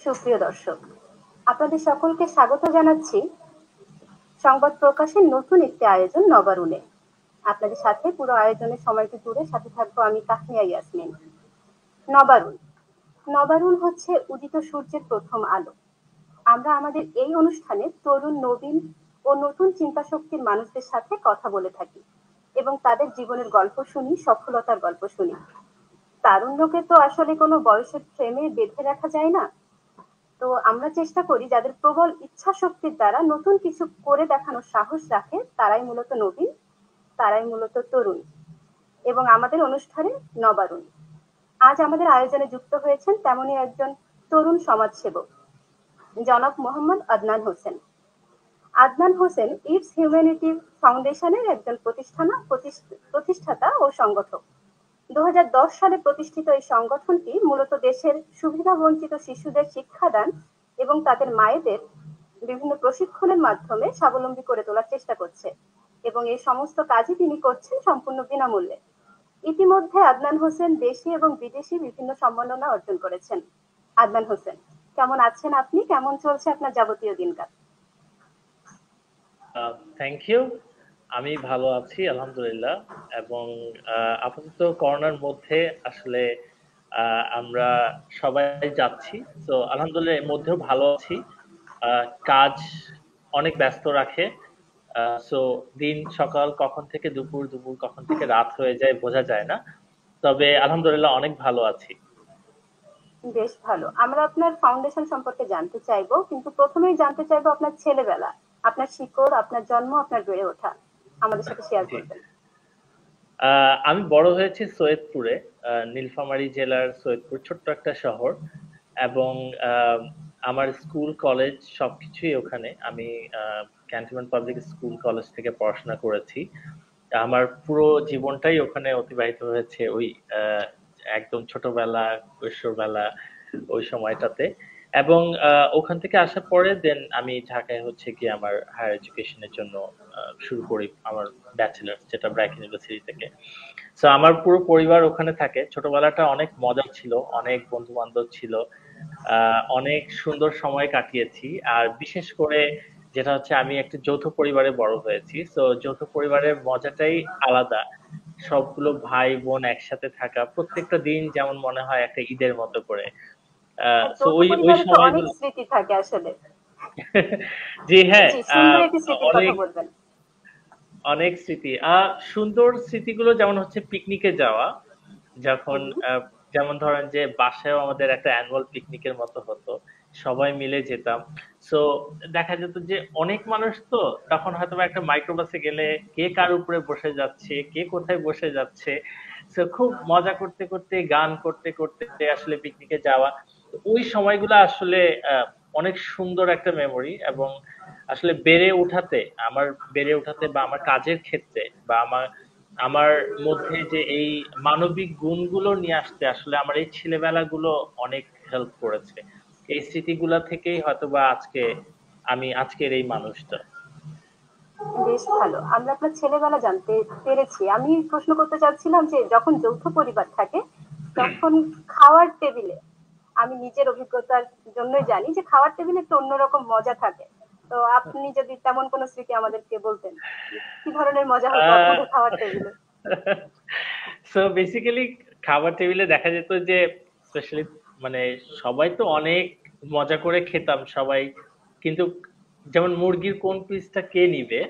সুপ্রিয় দর্শক, আপনাদের সকলকে স্বাগত জানাচ্ছি সংবাদ প্রকাশের নতুন একটি আয়োজন নবারুণে। আপনাদের সাথে পুরো আয়োজনের সময়টি জুড়ে সাথে থাকবো আমি তাহমিয়া ইয়াসমিন। নবারুণ নবারুণ হচ্ছে উদিত সূর্যের প্রথম আলো। আমরা আমাদের এই অনুষ্ঠানে তরুণ, নবীন ও নতুন চিন্তা শক্তির মানুষদের সাথে কথা বলে থাকি এবং তাদের জীবনের গল্প শুনি, সফলতার গল্প শুনি। তারুণ্যকে তো আসলে কোনো বয়সের ফ্রেমে বেঁধে রাখা যায় না। তো আমরা চেষ্টা করি যাদের প্রবল ইচ্ছা শক্তির দ্বারা নতুন কিছু করে দেখানোর সাহস রাখে তারাই মূলত নবীন, তারাই মূলত তরুণ এবং আমাদের অনুষ্ঠানে নবারুণ। আজ আমাদের আয়োজনে যুক্ত হয়েছেন তেমনই একজন তরুণ সমাজসেবক, জনাব মোহাম্মদ আদনান হোসেন। আদনান হোসেন ইটস হিউম্যানিটি ফাউন্ডেশনের একজন প্রতিষ্ঠাতা ও সংগঠক। 2010 সালে প্রতিষ্ঠিত এই সংগঠনটি মূলত দেশের সুবিধাবঞ্চিত শিশুদের শিক্ষাদান এবং তাদের মায়েদের বিভিন্ন প্রশিক্ষণের মাধ্যমে স্বাবলম্বী করে তোলার চেষ্টা করছে এবং এই সমস্ত কাজই তিনি করছেন সম্পূর্ণ বিনামূল্যে। ইতিমধ্যে আদনান হোসেন দেশি এবং বিদেশি বিভিন্ন সম্মাননা অর্জন করেছেন। আদনান হোসেন, কেমন আছেন আপনি? কেমন চলছে আপনার যাবতীয় দিনকাল? Thank you. আমি ভালো আছি আলহামদুলিল্লাহ। এবং আপাতত করোনার মধ্যে আসলে আমরা সবাই যাচ্ছি, তো আলহামদুলিল্লাহ এর মধ্যেও ভালো আছি। কাজ অনেক ব্যস্ত রাখে, সো দিন সকাল কখন থেকে দুপুর, দুপুর কখন থেকে রাত হয়ে যায় বোঝা যায় না। তবে আলহামদুলিল্লাহ অনেক ভালো আছি। বেশ ভালো। আমরা আপনার ফাউন্ডেশন সম্পর্কে জানতে চাইবো, কিন্তু প্রথমেই জানতে চাইবো আপনার ছেলেবেলা, আপনার শিকড়, আপনার জন্ম, আপনার বেড়ে ওঠা আমাদের সাথে শেয়ার জি, করবেন। আমি বড় হয়েছি সৈয়দপুরে, নীলফামারী জেলার সৈয়দপুর, ছোট্ট একটা শহর। এবং আহ, আমার স্কুল কলেজ সবকিছুই ওখানে। আমি ক্যান্টনমেন্ট পাবলিক স্কুল কলেজ থেকে পড়াশোনা করেছি। আমার পুরো জীবনটাই ওখানে অতিবাহিত হয়েছে ওই আহ, একদম ছোটবেলা, কৈশোরবেলা, ওই সময়টাতে। এবং ওখান থেকে আসার পরে দেন আমি ঢাকায় হচ্ছে কি আমার হায়ার এডুকেশনের জন্য শুরু করি আমার ব্যাচেলার, যেটা ব্র্যাক ইউনিভার্সিটি থেকে। তো আমার পুরো পরিবার ওখানে থাকে। ছোটবেলাটা অনেক মজার ছিল, অনেক বন্ধু বান্ধব ছিল, অনেক সুন্দর সময় কাটিয়েছি। আর বিশেষ করে যেটা হচ্ছে আমি একটা যৌথ পরিবারে বড় হয়েছি, তো যৌথ পরিবারের মজাটাই আলাদা। সবগুলো ভাই বোন একসাথে থাকা, প্রত্যেকটা দিন যেমন মনে হয় একটা ঈদের মতো করে। আর তো যৌথ ওই ওই পরিবারে তো অনেক সময়গুলো স্মৃতি থাকে আসলে। জি হ্যাঁ, জি, সুন্দর একটি স্মৃতির কথা অনেক বলবেন। অনেক স্মৃতি। সুন্দর স্মৃতিগুলো যেমন হচ্ছে পিকনিকে যাওয়া, যখন হুম। যেমন ধরেন যে বাসায়ও আমাদের একটা অ্যানুয়াল পিকনিকের মতো হতো, সবাই মিলে যেতাম। সো দেখা যেত যে অনেক মানুষ, তো তখন হয়তো বা একটা মাইক্রোবাসে গেলে কে কার উপরে বসে যাচ্ছে, কে কোথায় বসে যাচ্ছে। সো খুব মজা করতে করতে, গান করতে করতে আসলে পিকনিকে যাওয়া। তো ওই সময়গুলো আসলে অনেক সুন্দর একটা মেমোরি। এবং আসলে বেড়ে ওঠাতে বা আমার কাজের ক্ষেত্রে বা আমার আমার মধ্যে যে এই মানবিক গুণগুলো নিয়ে আসতে আসলে আমার এই ছেলেবেলাগুলো অনেক হেল্প করেছে। এই স্মৃতিগুলা থেকেই হয়তোবা আমি আজকের এই মানুষটা। বেশ ভালো। আমরা আপনার ছেলেবেলা জানতে পেরেছি। আমি প্রশ্ন করতে চাচ্ছিলাম যে যখন যৌথ পরিবার থাকে তখন খাওয়ার টেবিলে, আমি নিজের অভিজ্ঞতার জন্যই জানি যে খাওয়ার টেবিলে একটু অন্যরকম মজা থাকে। তো আপনি যদি তেমন কোনো স্মৃতি আমাদেরকে বলতেন, কি ধরনের মজা হতো আহ আপনাদের খাওয়ার টেবিলে? সো বেসিক্যালি খাবার টেবিলে দেখা যেত যে স্পেশালি মানে সবাই তো অনেক মজা করে খেতাম সবাই, কিন্তু যেমন মুরগির কোন পিসটা কে নিবে,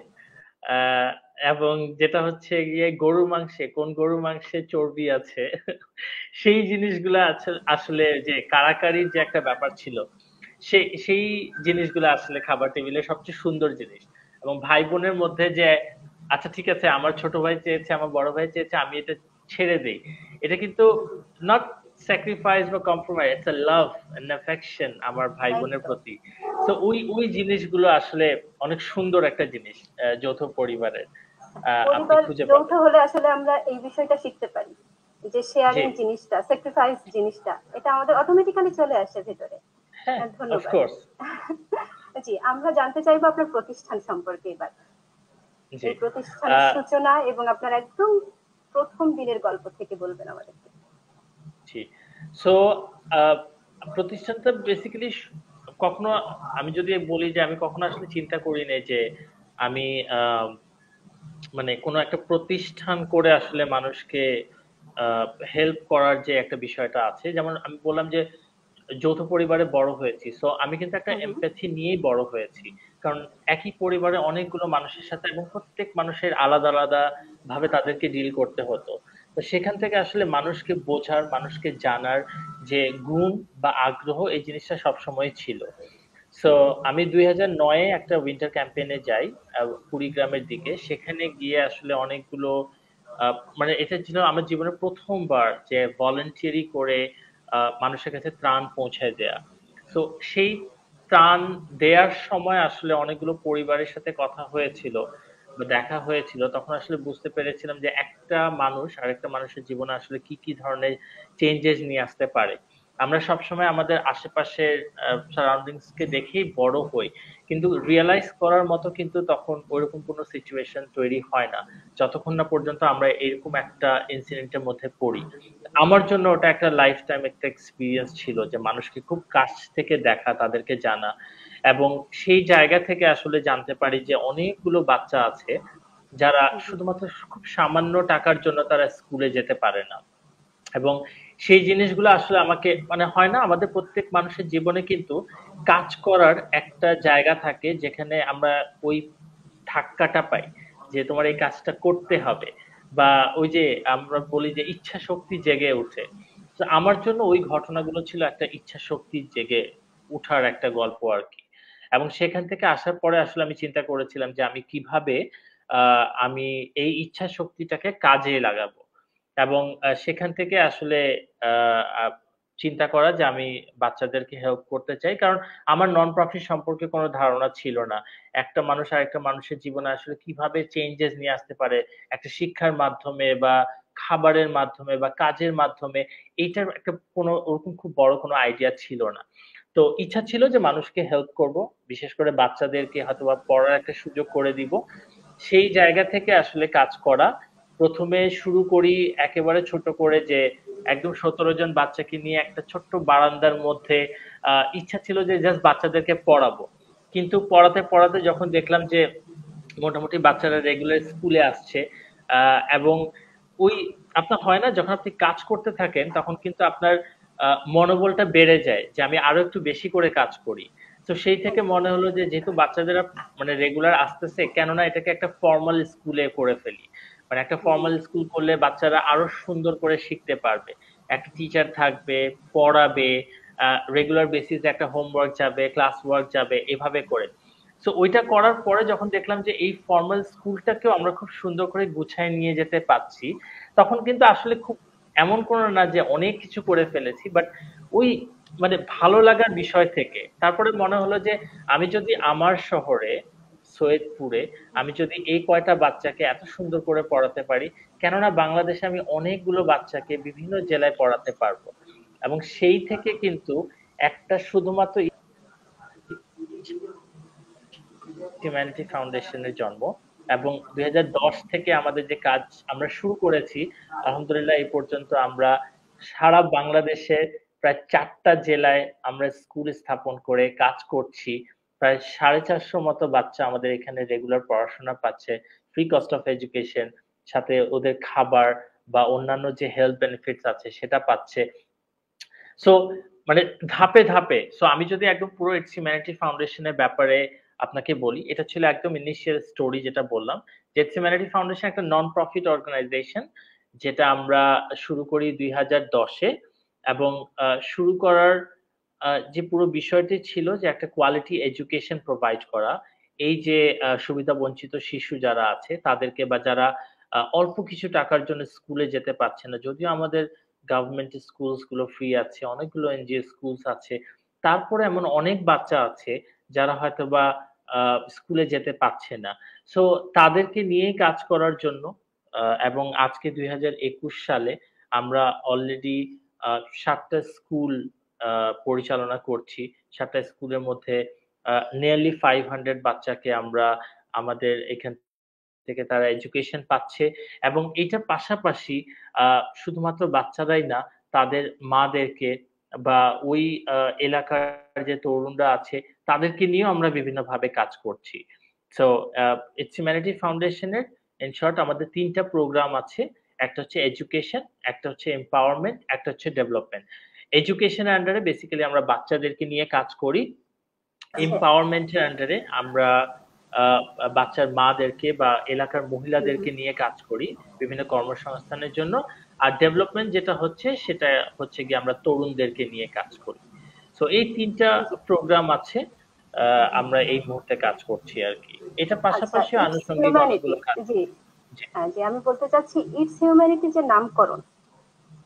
আহ এবং যেটা হচ্ছে গিয়ে গরুর মাংসে চর্বি আছে, সেই জিনিসগুলা আসলে যে কারাকারির যে একটা ব্যাপার ছিল, সেই জিনিসগুলো আসলে খাবার টেবিলে সবচেয়ে সুন্দর জিনিস। এবং ভাই বোনের মধ্যে যে আচ্ছা ঠিক আছে, আমার ছোট ভাই চেয়েছে, আমার বড় ভাই চেয়েছে, আমি এটা ছেড়ে দেই, এটা কিন্তু নট স্যাক্রিফাইস বা compromise, it's a love and affection আমার ভাই বোনের একদম। প্রতি। তো ওই জিনিসগুলো আসলে অনেক সুন্দর একটা জিনিস যৌথ পরিবারের। আপনি পরিবার খুঁজে যৌথ পাবেন। হলে আসলে আমরা এই বিষয়টা শিখতে পারি যে জি, শেয়ারিং জিনিসটা, স্যাক্রিফাইস জিনিসটা, এটা আমাদের অটোমেটিক্যালি চলে আসে ভেতরে। হ্যাঁ, ধন্যবাদ। অফকোর্স। জি, আমরা জানতে চাইবো আপনার প্রতিষ্ঠান সম্পর্কে এবার। জি, এই প্রতিষ্ঠানের সূচনা এবং আপনার একদম প্রথম দিনের গল্প থেকে বলবেন আমাদেরকে। জি। সো প্রতিষ্ঠানটা বেসিক্যালি কখনো, আমি যদি বলি যে আমি কখনো আসলে চিন্তা করি নাই যে আমি আহ, মানে কোনো একটা প্রতিষ্ঠান করে আসলে মানুষকে হেল্প করার যে একটা বিষয়টা আছে, যেমন আমি বললাম যে যৌথ পরিবারে বড় হয়েছি, সো আমি কিন্তু একটা হুম হুম। এমপ্যাথি নিয়েই বড় হয়েছি। কারণ একই পরিবারে অনেকগুলো মানুষের সাথে এবং প্রত্যেক মানুষের আলাদা আলাদা ভাবে তাদেরকে ডিল করতে হতো। তো সেখান থেকে আসলে মানুষকে বোঝার, মানুষকে জানার যে গুণ বা আগ্রহ, এই জিনিসটা সবসময় ছিল। সো আমি 2009-এ একটা উইন্টার ক্যাম্পেইনে যাই কুড়িগ্রামের দিকে। সেখানে গিয়ে আসলে অনেকগুলো মানে এটা ছিল আমার জীবনের প্রথমবার যে ভলেন্টিয়ারি করে মানুষের কাছে ত্রাণ পৌঁছায় দেয়া। তো সেই ত্রাণ দেয়ার সময় আসলে অনেকগুলো পরিবারের সাথে কথা হয়েছিল বা দেখা হয়েছিল, তখন আসলে বুঝতে পেরেছিলাম যে একটা মানুষ আরেকটা মানুষের জীবনে আসলে কি কি ধরনের চেঞ্জেস নিয়ে আসতে পারে। আমরা সবসময় আমাদের আশেপাশের সারাউন্ডিংস কে দেখেই বড় হই, কিন্তু রিয়েলাইজ করার মতো কিন্তু তখন ওইরকম কোনো সিচুয়েশন তৈরি হয় না যতক্ষণ না পর্যন্ত আমরা এরকম একটা ইনসিডেন্টের মধ্যে পড়ি। আমার জন্য ওটা একটা লাইফ টাইম একটা এক্সপিরিয়েন্স ছিল, যে মানুষকে খুব কাছ থেকে দেখা, তাদেরকে জানা, এবং সেই জায়গা থেকে আসলে জানতে পারি যে অনেকগুলো বাচ্চা আছে যারা জি। শুধুমাত্র খুব সামান্য টাকার জন্য তারা স্কুলে যেতে পারে না। এবং সেই জিনিসগুলো আসলে আমাকে, মানে হয় না আমাদের প্রত্যেক মানুষের জীবনে কিন্তু কাজ করার একটা জায়গা থাকে যেখানে আমরা ওই ধাক্কাটা পাই যে তোমার এই কাজটা করতে হবে, বা ওই যে আমরা বলি যে ইচ্ছা শক্তি জেগে ওঠে। তো আমার জন্য ওই ঘটনাগুলো ছিল একটা ইচ্ছা শক্তি জেগে উঠার একটা গল্প আর কি। এবং সেখান থেকে আসার পরে আসলে আমি চিন্তা করেছিলাম যে আমি কিভাবে আমি এই ইচ্ছা শক্তিটাকে কাজে লাগাবো। এবং সেখান থেকে আসলে আহ, আহ, চিন্তা করা যে আমি বাচ্চাদেরকে হেল্প করতে চাই, কারণ আমার নন প্রফিট সম্পর্কে কোনো ধারণা ছিল না। একটা মানুষ আরেকটা মানুষের জীবনে আসলে কিভাবে চেঞ্জেস নিয়ে আসতে পারে একটা শিক্ষার মাধ্যমে বা খাবারের মাধ্যমে বা কাজের মাধ্যমে, এইটার একটা কোনো ওরকম খুব বড় কোনো আইডিয়া ছিল না। তো ইচ্ছা ছিল যে মানুষকে হেল্প করব, বিশেষ করে বাচ্চাদেরকে হয়তোবা পড়ার একটা সুযোগ করে দিব। সেই জায়গা থেকে আসলে কাজ করা। প্রথমে শুরু করি একেবারে ছোট করে, যে একদম 17 জন বাচ্চাকে নিয়ে একটা ছোট্ট বারান্দার মধ্যে। ইচ্ছা ছিল যে জাস্ট বাচ্চাদেরকে পড়াবো, কিন্তু পড়াতে পড়াতে যখন দেখলাম যে মোটামুটি বাচ্চারা রেগুলার স্কুলে আসছে, এবং ওই আপনার হয় না যখন আপনি কাজ করতে থাকেন তখন কিন্তু আপনার মনোবলটা বেড়ে যায় যে আমি আরো একটু বেশি করে কাজ করি। তো সেই থেকে মনে হলো যে যেহেতু বাচ্চাদের মানে রেগুলার আসতেছে, কেননা এটাকে একটা ফর্মাল স্কুলে করে ফেলি। মানে একটা জি। ফর্মাল স্কুল করলে বাচ্চারা আরো সুন্দর করে শিখতে পারবে। একটা টিচার থাকবে, পড়াবে, রেগুলার বেসিসে একটা হোমওয়ার্ক যাবে, ক্লাস ওয়ার্ক যাবে, এভাবে করে। সো ওইটা করার পরে যখন দেখলাম যে এই ফর্মাল স্কুলটাকেও আমরা খুব সুন্দর করে গুছায় নিয়ে যেতে পারছি, তখন কিন্তু আসলে খুব এমন কোনো না যে অনেক কিছু করে ফেলেছি, বাট ওই মানে ভালো লাগার বিষয় থেকে তারপরে মনে হলো যে আমি যদি আমার শহরে সৈয়দপুরে আমি যদি এই কয়টা বাচ্চাকে এত সুন্দর করে পড়াতে পারি, কেননা বাংলাদেশে আমি অনেকগুলো বাচ্চাকে বিভিন্ন জেলায় পড়াতে পারবো। এবং সেই থেকে কিন্তু একটা শুধুমাত্র হিউম্যানিটি ফাউন্ডেশনের জন্ম। এবং 2010 থেকে আমাদের যে কাজ আমরা শুরু করেছি, আলহামদুলিল্লাহ এই পর্যন্ত আমরা সারা বাংলাদেশে প্রায় 4টা জেলায় আমরা স্কুল স্থাপন করে কাজ করছি। প্রায় 450 মতো বাচ্চা আমাদের এখানে রেগুলার পড়াশোনা পাচ্ছে, ফ্রি কস্ট অফ এডুকেশন, সাথে ওদের খাবার বা অন্যান্য যে হেলথ বেনিফিটস আছে সেটা পাচ্ছে। সো মানে ধাপে ধাপে, সো আমি যদি একদম পুরো ইটস হিউম্যানিটি ফাউন্ডেশনের ব্যাপারে আপনাকে বলি, এটা ছিল একদম ইনিশিয়াল স্টোরি যেটা বললাম, যে ইটস হিউম্যানিটি ফাউন্ডেশন একটা নন প্রফিট অর্গানাইজেশন, যেটা আমরা শুরু করি 2010-এ। এবং শুরু করার যে পুরো বিষয়টি ছিল যে একটা কোয়ালিটি এডুকেশন প্রোভাইড করা। এই যে সুবিধা বঞ্চিত শিশু যারা আছে তাদেরকে, বা যারা অল্প কিছু টাকার জন্য স্কুলে যেতে পারছে না, যদিও আমাদের গভর্নমেন্ট স্কুলস গুলো ফ্রি আছে, অনেকগুলো এনজিও স্কুলস আছে, তারপরে এমন অনেক বাচ্চা আছে যারা হয়তোবা স্কুলে যেতে পারছে না। সো তাদেরকে নিয়েই কাজ করার জন্য এবং আজকে 2021 সালে আমরা অলরেডি 7টা স্কুল পরিচালনা করছি। 7টা স্কুলের মধ্যে নিয়ারলি 500 বাচ্চাকে আমরা আমাদের এখান থেকে তারা এডুকেশন পাচ্ছে। এবং এটার পাশাপাশি শুধুমাত্র বাচ্চারাই না, তাদের মাদেরকে বা ওই এলাকার যে তরুণরা আছে তাদেরকে নিয়েও আমরা বিভিন্নভাবে কাজ করছি। সো ইটস হিউম্যানিটি ফাউন্ডেশনের ইন শর্ট আমাদের ৩ টা প্রোগ্রাম আছে। একটা হচ্ছে এডুকেশন, একটা হচ্ছে এম্পাওয়ারমেন্ট, একটা হচ্ছে ডেভেলপমেন্ট। এডুকেশনের আন্ডারে বেসিক্যালি আমরা বাচ্চাদেরকে নিয়ে কাজ করি। আচ্ছা। এম্পাওয়ারমেন্টের আন্ডারে আমরা বাচ্চার মাদেরকে বা এলাকার হুম, হুম। মহিলাদেরকে নিয়ে কাজ করি বিভিন্ন কর্মসংস্থানের জন্য। আর ডেভেলপমেন্ট যেটা হচ্ছে সেটা হচ্ছে গিয়ে আমরা তরুণদেরকে নিয়ে কাজ করি। সো এই ৩ টা জি। প্রোগ্রাম আছে। আমরা এই মুহূর্তে কাজ করছি আরকি। এটার আচ্ছা, পাশাপাশি ইটস আনুষঙ্গিক হিউম্যানিটি। অনেকগুলো কাজ। জি। জি, জি, আমি বলতে চাচ্ছি ইটস হিউম্যানিটি যে নামকরণ,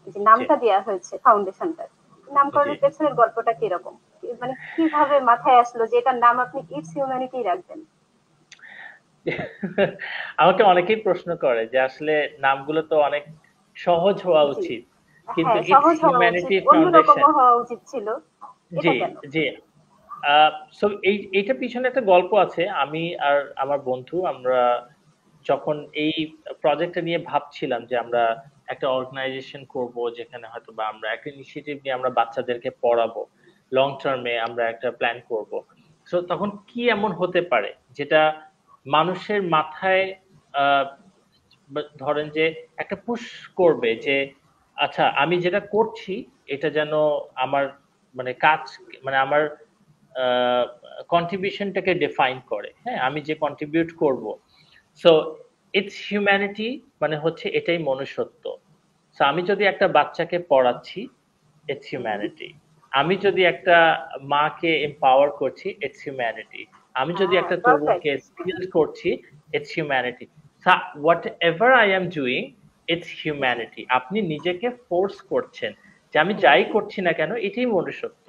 যে জি, নামটা দেয়া হয়েছে ফাউন্ডেশনটার, জি। নামকরণের পেছনের গল্পটা কিরকম? মানে কিভাবে মাথায় আসলো যে এটার নাম আপনি ইটস হিউম্যানিটি রাখবেন? আমাকে অনেকেই প্রশ্ন করে যে আসলে নামগুলো তো অনেক সহজ হওয়া জি। উচিত। কিন্তু হ্যাঁ, ইটস সহজ হওয়া উচিত। Humanity foundation. অন্যরকমও হওয়া উচিত ছিল। জি, এটা কেন? জি। সো এইটার পিছনে একটা গল্প আছে। আমি আর আমার বন্ধু আমরা যখন এই প্রজেক্টটা নিয়ে ভাবছিলাম যে আমরা একটা অর্গানাইজেশন করব যেখানে হয়তোবা আমরা একটা ইনিশিয়েটিভ নিয়ে আমরা বাচ্চাদেরকে পড়াবো। লং টার্মে আমরা একটা প্ল্যান করব। সো তখন কি এমন হতে পারে যেটা মানুষের মাথায় ধরেন যে একটা পুশ করবে যে আচ্ছা আমি যেটা করছি এটা যেন আমার মানে কাজ মানে আমার কন্ট্রিবিউশনটাকে ডিফাইন করে। হ্যাঁ, আমি যে কন্ট্রিবিউট করব। সো ইটস হিউম্যানিটি মানে হচ্ছে এটাই মনুষ্যত্ব। সো আমি যদি একটা বাচ্চাকে পড়াচ্ছি ইটস হুম, হুম। হিউম্যানিটি। আমি যদি একটা মাকে এম্পাওয়ার করছি ইটস হিউম্যানিটি। আমি যদি হ্যাঁ, একটা পারফেক্ট। তরুণকে স্কিলড করছি it's humanity. What ever I am doing it's G. Humanity. আপনি নিজেকে ফোর্স করছেন যে আমি হুম, যাই হুম। করছি না কেন এটাই মনুষ্যত্ব।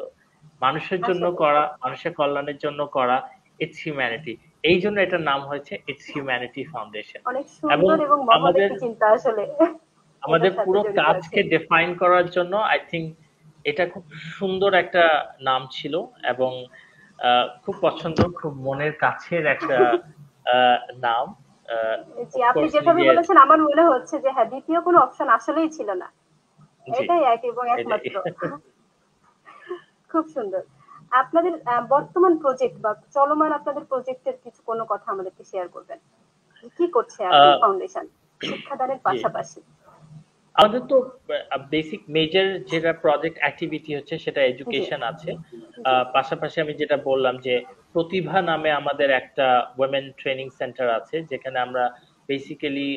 মানুষের জন্য আসলে করা, মানুষের কল্যাণের জন্য করা ইটস হিউম্যানিটি। এই জন্য এটার নাম হয়েছে ইটস হিউম্যানিটি ফাউন্ডেশন। অনেক এবং সুন্দর এবং মহৎ আমাদের একটি চিন্তা আসলে আমাদের এটার সাথে পুরো জড়িত আছে। কাজকে ডিফাইন করার জন্য আই থিংক এটা খুব সুন্দর একটা নাম ছিল এবং খুব পছন্দ, খুব মনের কাছের একটা আহ, নাম। জি, আপনি অফকোর্স যেভাবে নিজের। বলেছেন আমার মনে হচ্ছে যে হ্যাঁ, দ্বিতীয় কোনো অপশন আসলেই ছিল না। জি, এটাই এক এবং এটাই। একমাত্র। খুব সুন্দর। আপনাদের বর্তমান প্রজেক্ট বা চলমান আপনাদের প্রজেক্টের কিছু কোনো কথা আমাদেরকে শেয়ার করবেন। যে কি করছে এই আহ, ফাউন্ডেশন শিক্ষাদানের জি, পাশাপাশি? আমাদের তো বেসিক মেজর যেটা প্রজেক্ট অ্যাক্টিভিটি হচ্ছে সেটা জি, এডুকেশন আছে। জি। পাশাপাশি আমি যেটা বললাম যে প্রতিভা নামে আমাদের একটা ওয়েমেন ট্রেনিং সেন্টার আছে যেখানে আমরা বেসিক্যালি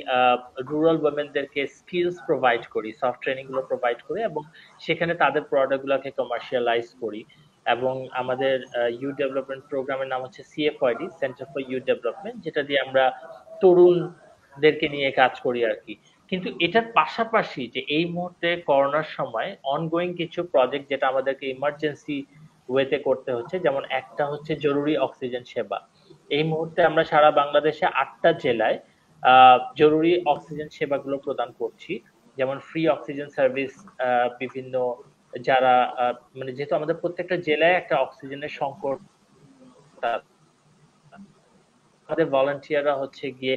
রুরাল ওয়েমেনদেরকে স্কিলস প্রোভাইড করি, সফট ট্রেনিং গুলো প্রোভাইড করি এবং সেখানে তাদের প্রোডাক্ট গুলোকে কমার্শিয়ালাইজ করি। এবং আমাদের ইউথ ডেভেলপমেন্ট প্রোগ্রামের নাম হচ্ছে সিএফআইডি, সেন্টার ফর ইউথ ডেভেলপমেন্ট, যেটা দিয়ে আমরা তরুণদেরকে নিয়ে কাজ করি আর কি। কিন্তু এটার পাশাপাশি যে এই মুহূর্তে করোনার সময় অনগোয়িং কিছু প্রজেক্ট যেটা আমাদেরকে ইমার্জেন্সি ওয়েতে করতে হচ্ছে, যেমন একটা হচ্ছে জরুরি অক্সিজেন সেবা। এই মুহূর্তে আমরা সারা বাংলাদেশে ৮টা জেলায় জরুরি অক্সিজেন সেবাগুলো প্রদান করছি। যেমন ফ্রি অক্সিজেন সার্ভিস, বিভিন্ন যারা মানে যেহেতু আমাদের প্রত্যেকটা জেলায় একটা অক্সিজেনের সংকট আছে, আমাদের ভলান্টিয়াররা হচ্ছে গিয়ে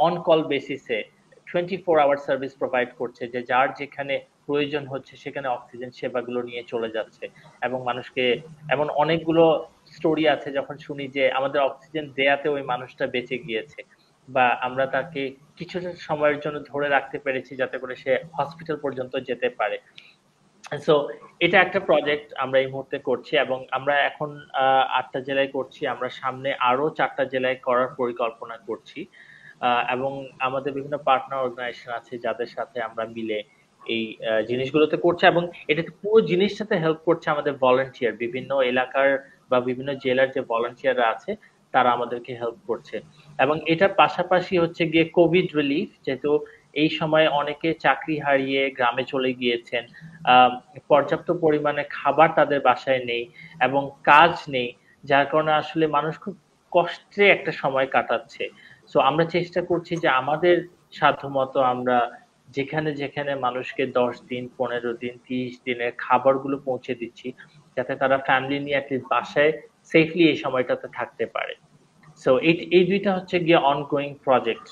অন কল বেসিসে 24 আওয়ার সার্ভিস প্রোভাইড করছে, যে যার যেখানে প্রয়োজন হচ্ছে সেখানে অক্সিজেন সেবাগুলো নিয়ে চলে যাচ্ছে এবং মানুষকে এমন অনেকগুলো স্টোরি আছে যখন শুনি যে আমাদের অক্সিজেন দেয়াতে ওই মানুষটা বেঁচে গিয়েছে বা আমরা তাকে কিছুটা সময়ের জন্য ধরে রাখতে পেরেছি যাতে করে সে হসপিটাল পর্যন্ত যেতে পারে। সো এটা একটা প্রজেক্ট আমরা এই মুহূর্তে করছি এবং আমরা এখন ৮টা জেলায় করছি। আমরা সামনে আরো 4টা জেলায় করার পরিকল্পনা করছি। এবং আমাদের বিভিন্ন পার্টনার অর্গানাইজেশন আছে যাদের সাথে আমরা মিলে এই জিনিসগুলোতে করছি এবং এটাতে পুরো জিনিসটাতে হেল্প করছে আমাদের ভলান্টিয়ার, বিভিন্ন এলাকার বা বিভিন্ন জেলার যে ভলান্টিয়াররা আছে তারা আমাদেরকে হেল্প করছে। এবং এটার পাশাপাশি হচ্ছে গিয়ে কোভিড রিলিফ, যেহেতু এই সময়ে অনেকে চাকরি হারিয়ে গ্রামে চলে গিয়েছেন, আহ পর্যাপ্ত পরিমাণে খাবার তাদের বাসায় নেই এবং কাজ নেই, যার কারণে আসলে মানুষ খুব কষ্টে একটা সময় কাটাচ্ছে। সো আমরা চেষ্টা করছি যে আমাদের সাধ্যমতো আমরা যেখানে যেখানে মানুষকে ১০ দিন, ১৫ দিন, ৩০ দিনের খাবারগুলো পৌঁছে দিচ্ছি যাতে তারা ফ্যামিলি নিয়ে অ্যাটলিস্ট বাসায় সেফলি এই সময়টাতে থাকতে পারে। সো এই দুইটা হচ্ছে গিয়ে অনগোয়িং প্রজেক্ট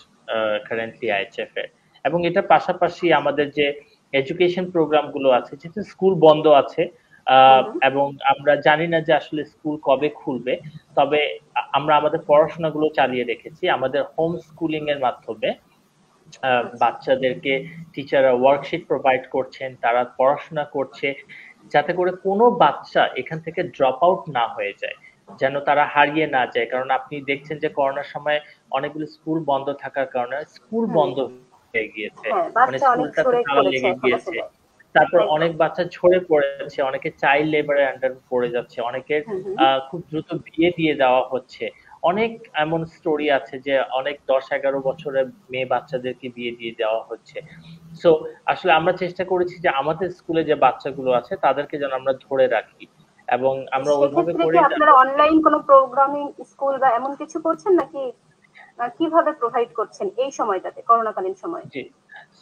কারেন্টলি আইএইচএফ এর। এবং এটার পাশাপাশি আমাদের যে এডুকেশন প্রোগ্রাম গুলো আছে, যেহেতু স্কুল বন্ধ আছে, হুম, হুম। এবং আমরা জানি না যে আসলে স্কুল কবে খুলবে। তবে আমরা আমাদের পড়াশোনাগুলো চালিয়ে রেখেছি আমাদের হোম স্কুলিং এর মাধ্যমে। আচ্ছা। বাচ্চাদেরকে টিচাররা ওয়ার্কশিট প্রোভাইড করছেন, তারা পড়াশোনা করছে, যাতে করে কোনো বাচ্চা এখান থেকে ড্রপ আউট না হয়ে যায়, যেন তারা হারিয়ে না যায়। কারণ আপনি দেখছেন যে করোনার সময় অনেকগুলো স্কুল বন্ধ থাকার কারণে স্কুল হুম। বন্ধ হয়ে গিয়েছে, হ্যাঁ, মানে বাচ্চা অনেক স্কুলটাতে ঝরে তালা পড়েছে লেগে এখন গিয়েছে। আসলে। তারপর একদম। অনেক বাচ্চা ঝরে পড়েছে, অনেকে চাইল্ড লেবারের আন্ডারে পড়ে যাচ্ছে, অনেকের হুম, হুম। খুব দ্রুত বিয়ে দিয়ে দেওয়া হচ্ছে। অনেক এমন স্টোরি আছে যে অনেক ১০-১১ বছরের মেয়ে বাচ্চাদেরকে বিয়ে দিয়ে দেওয়া হচ্ছে। সো আসলে আমরা চেষ্টা করেছি যে আমাদের স্কুলে যে বাচ্চাগুলো আছে তাদেরকে যেন আমরা ধরে রাখি এবং তো আমরা ওইভাবে সেক্ষেত্রে কি করেই আপনারা তাদেরকে। অনলাইন কোনো প্রোগ্রামিং স্কুল বা এমন কিছু করছেন নাকি কিভাবে প্রোভাইড করছেন এই সময়টাতে করোনাকালীন সময়ে? জি।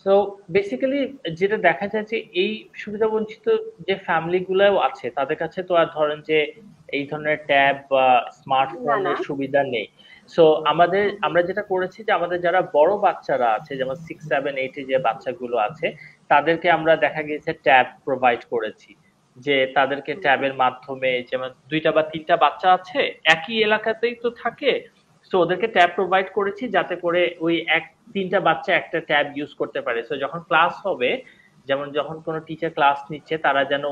সো বেসিক্যালি যেটা দেখা যায় যে এই সুবিধাবঞ্চিত যে ফ্যামিলি গুলাও আছে তাদের কাছে তো আর ধরেন যে এই ধরনের ট্যাব বা না, না। স্মার্টফোনের সুবিধা নেই। সো হুম, হুম। আমরা যেটা করেছি যে আমাদের যারা বড় বাচ্চারা আছে যেমন 6, 7, 8 এ যে বাচ্চাগুলো আছে তাদেরকে আমরা দেখা গিয়েছে ট্যাব প্রোভাইড করেছি। যে তাদেরকে হুম, হুম। ট্যাবের মাধ্যমে যেমন ২ টা বা ৩ টা বাচ্চা আছে, একই এলাকাতেই তো থাকে। সো ওদেরকে ট্যাব প্রোভাইড করেছি যাতে করে ওই ৩ টা বাচ্চা একটা ট্যাব ইউজ করতে পারে। সো যখন ক্লাস হবে, যেমন যখন কোনো টিচার ক্লাস নিচ্ছে তারা যেন